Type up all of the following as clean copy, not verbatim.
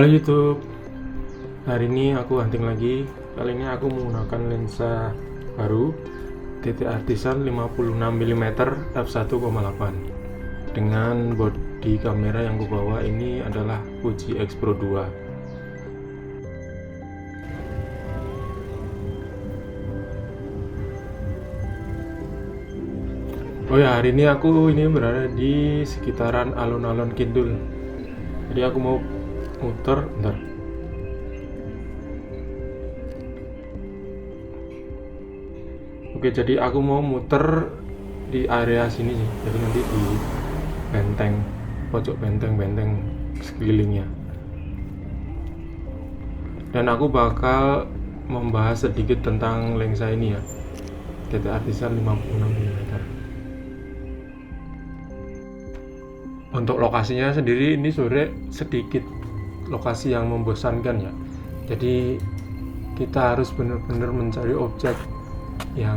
Halo YouTube, hari ini aku hunting lagi. Kali ini aku menggunakan lensa baru TT Artisan 56mm f1,8 dengan bodi kamera yang kubawa ini adalah Fuji X Pro 2. Oh ya, hari ini aku berada di sekitaran alun-alun Kidul. Jadi aku mau muter, bentar. Oke, jadi aku mau muter di area sini sih. Jadi nanti di benteng, pojok benteng sekelilingnya. Dan aku bakal membahas sedikit tentang lensa ini ya, TT Artisan 56mm. Untuk lokasinya sendiri ini sebenarnya sedikit lokasi yang membosankan ya. Jadi kita harus benar-benar mencari objek yang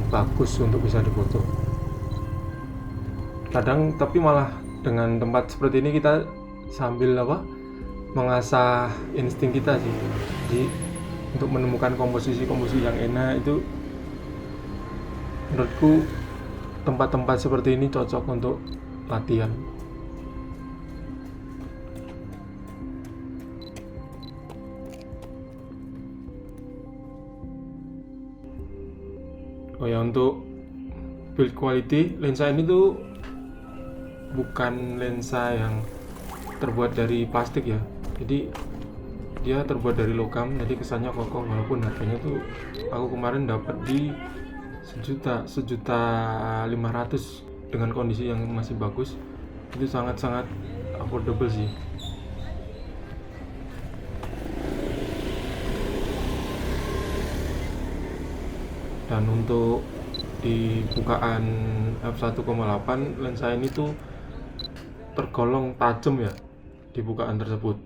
bagus untuk bisa difoto. Kadang tapi malah dengan tempat seperti ini kita sambil mengasah insting kita sih. Jadi untuk menemukan komposisi yang enak itu menurutku tempat-tempat seperti ini cocok untuk latihan. Oh ya, untuk build quality lensa ini tuh bukan lensa yang terbuat dari plastik ya. Jadi dia terbuat dari logam, jadi kesannya kokoh walaupun harganya tuh aku kemarin dapat di sejuta 500 dengan kondisi yang masih bagus. Itu sangat-sangat affordable sih. Dan untuk di bukaan f1,8 lensa ini tuh tergolong tajam ya di bukaan tersebut.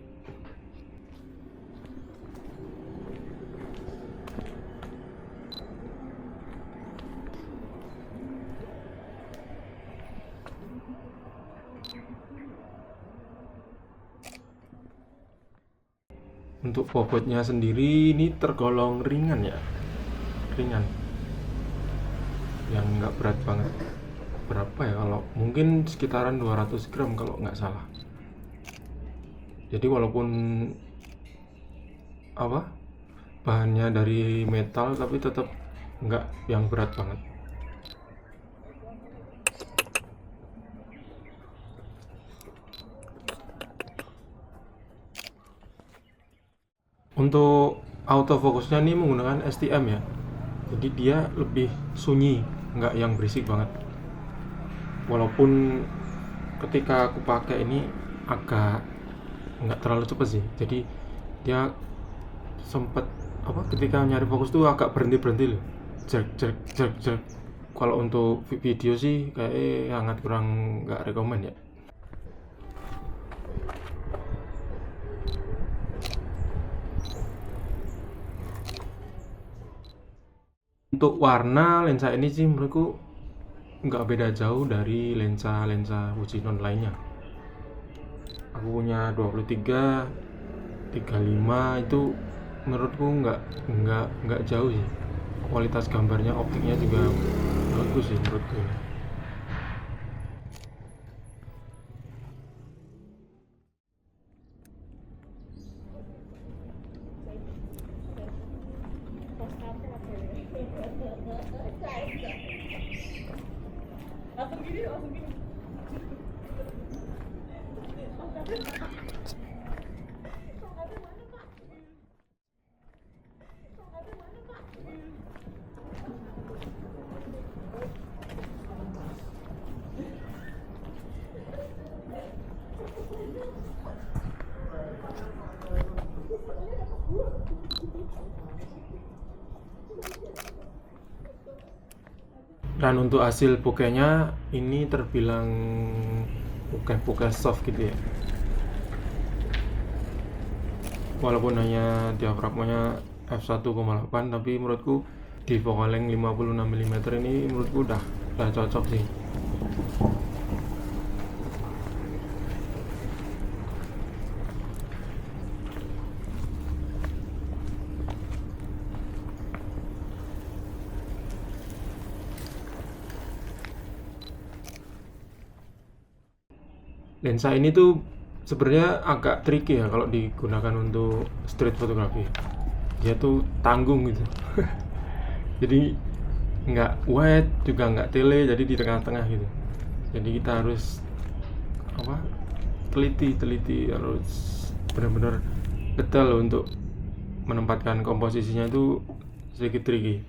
Untuk bobotnya sendiri ini tergolong ringan ya, ringan yang nggak berat banget. Berapa ya, kalau mungkin sekitaran 200 gram kalau nggak salah. Jadi walaupun bahannya dari metal tapi tetap nggak yang berat banget. Untuk autofokusnya ini menggunakan STM ya, jadi dia lebih sunyi, nggak yang berisik banget. Walaupun ketika aku pakai ini agak nggak terlalu cepet sih, jadi dia sempet ketika nyari fokus tuh agak berhenti loh, jerk. Kalau untuk video sih kayak sangat kurang nggak rekomen ya. Untuk warna lensa ini sih menurutku nggak beda jauh dari lensa Fujinon lainnya. Aku punya 23, 35 itu menurutku nggak jauh sih. Kualitas gambarnya, optiknya juga bagus sih menurutku. Dan untuk hasil bokehnya ini terbilang bokeh soft gitu ya. Walaupun hanya diafragmanya f1,8 tapi menurutku di focal length 56mm ini menurutku udah cocok sih. lensa ini tuh sebenarnya agak tricky ya kalau digunakan untuk street photography. Dia tuh tanggung gitu. Jadi nggak wide juga nggak tele, jadi di tengah-tengah gitu. Jadi kita harus apa, teliti harus benar-benar detail untuk menempatkan komposisinya itu sedikit tricky.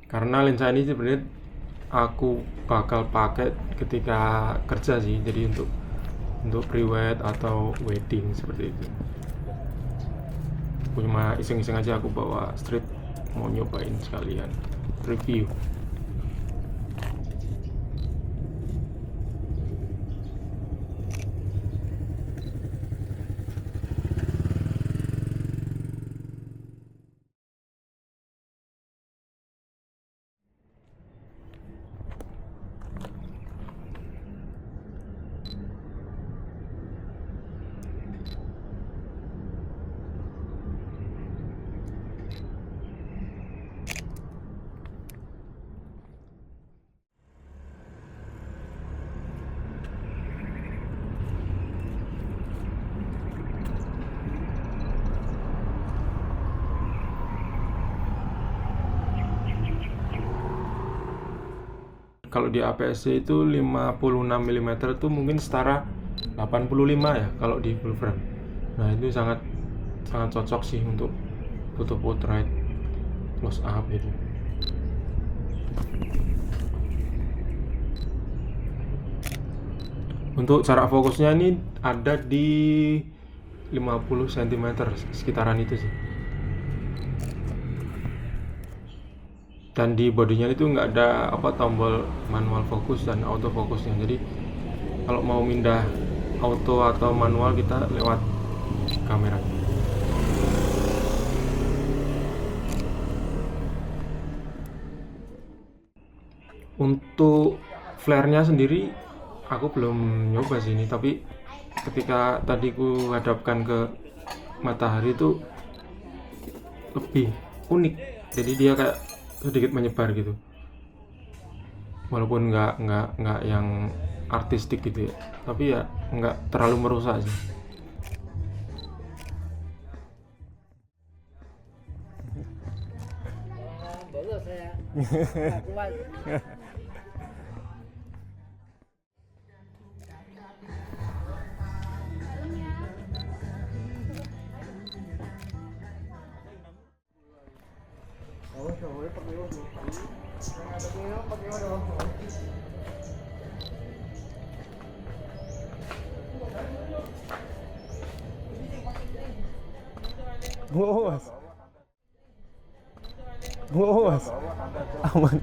Karena lensa ini sebenarnya aku bakal pakai ketika kerja sih, jadi untuk pre-wed atau wedding seperti itu. Aku cuma iseng-iseng aja aku bawa street, mau nyobain sekalian review. Kalau di APS-C itu 56 mm itu mungkin setara 85 ya kalau di full frame. Nah, itu sangat cocok sih untuk foto portrait close up gitu. Untuk jarak fokusnya ini ada di 50 cm sekitaran itu sih. Dan di bodinya itu nggak ada tombol manual fokus dan auto fokusnya. Jadi kalau mau pindah auto atau manual kita lewat kamera. Untuk flare-nya sendiri aku belum nyoba sih ini, tapi ketika tadi ku hadapkan ke matahari itu lebih unik. Jadi dia kayak sedikit menyebar gitu, walaupun nggak yang artistik gitu ya, tapi ya nggak terlalu merusak sih. Bos. Bos. Aman.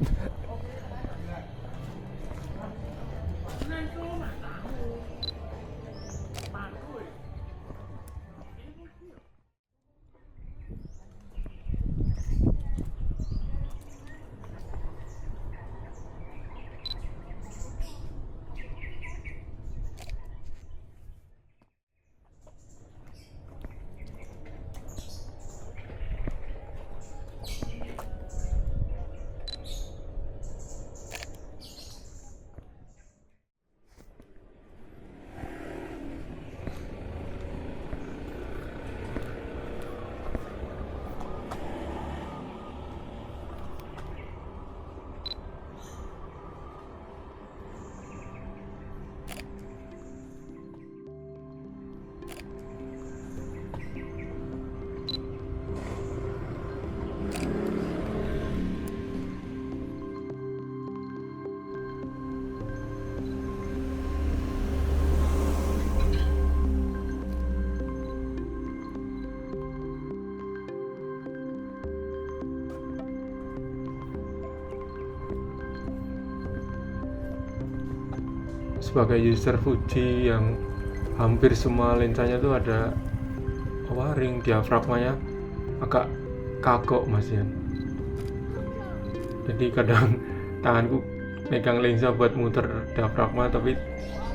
Sebagai user Fuji yang hampir semua lensanya tuh ada ring diafragmanya agak kagok mas ya. Jadi kadang tanganku megang lensa buat muter diafragma, tapi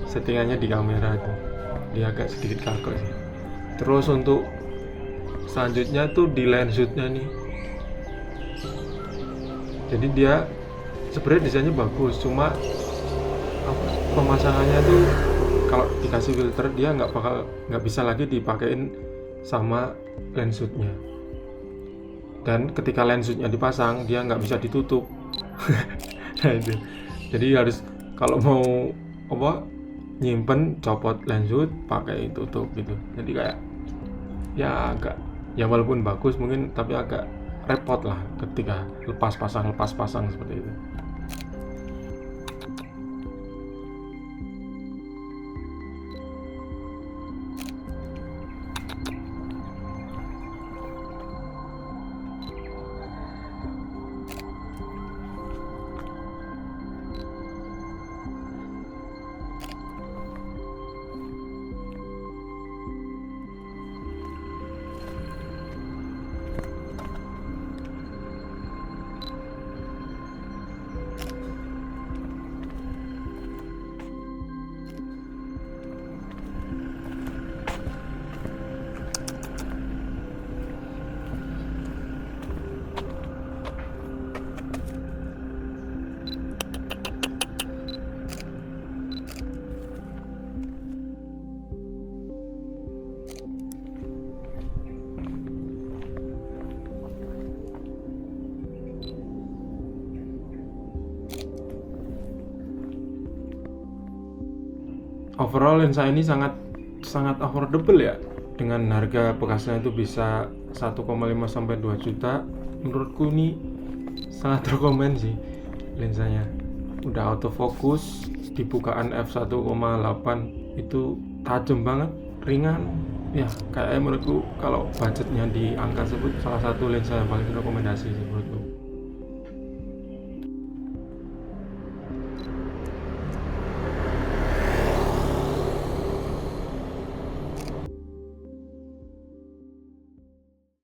settingannya di kamera tuh dia agak sedikit kagok sih. Terus untuk selanjutnya tuh di lens shootnya nih, jadi dia sebenarnya desainnya bagus, cuma pemasangannya tuh kalau dikasih filter dia nggak bisa lagi dipakein sama lensutnya. Dan ketika lensutnya dipasang dia nggak bisa ditutup. Nah itu, jadi harus kalau mau nyimpen, copot lensut, pakai tutup gitu. Jadi kayak ya agak, ya walaupun bagus mungkin, tapi agak repot lah ketika lepas pasang seperti itu. Overall lensa ini sangat affordable ya, dengan harga bekasnya itu bisa 1,5 sampai 2 juta. Menurutku ini sangat rekomen sih lensanya. Udah autofocus, di bukaan f1,8 itu tajam banget, ringan ya. Kayaknya menurutku kalau budgetnya di angka tersebut salah satu lensa yang paling rekomendasi sih menurutku.